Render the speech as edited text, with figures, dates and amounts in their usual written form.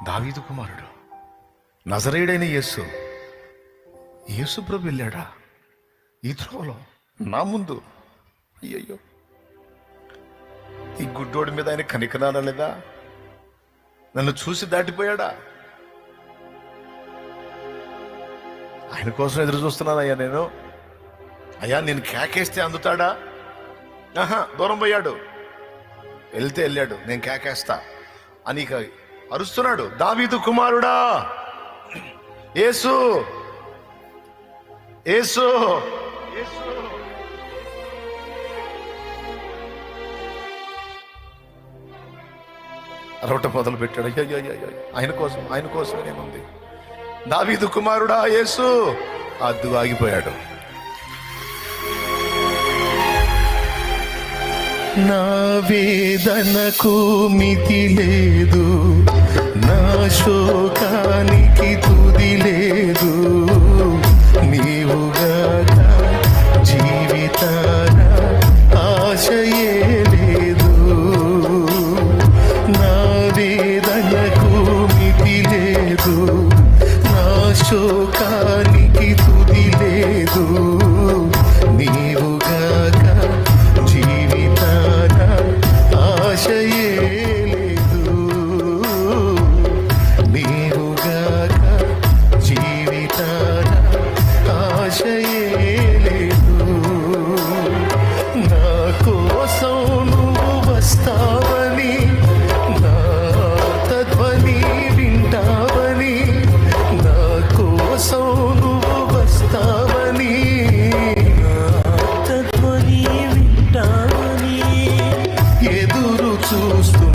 దావీదు కుమారుడు నజరేయుడైన యేసు. యేసు ప్రభు వెళ్ళాడా ఈ త్రోవలో నా ముందు? అయ్యయ్యో, ఈ గుడ్డోడి మీద ఆయన కనికరాలా లేదా? నన్ను చూసి దాటిపోయాడా? ఆయన కోసం ఎదురు చూస్తున్నాను అయ్యా నేను. అయ్యా నేను కేకేస్తే అందుతాడా? దూరం పోయాడు. వెళ్తే వెళ్ళాడు, నేను కేకేస్తా అని అరుస్తున్నాడు. దావీదు కుమారుడా యేసు, యేసు, అరవట మొదలు పెట్టాడు. అయ్యో, ఆయన కోసం ఏముంది? దావీదు కుమారుడా యేసు, అద్దు ఆగిపోయాడు. నా వేదనకు మితి లేదు,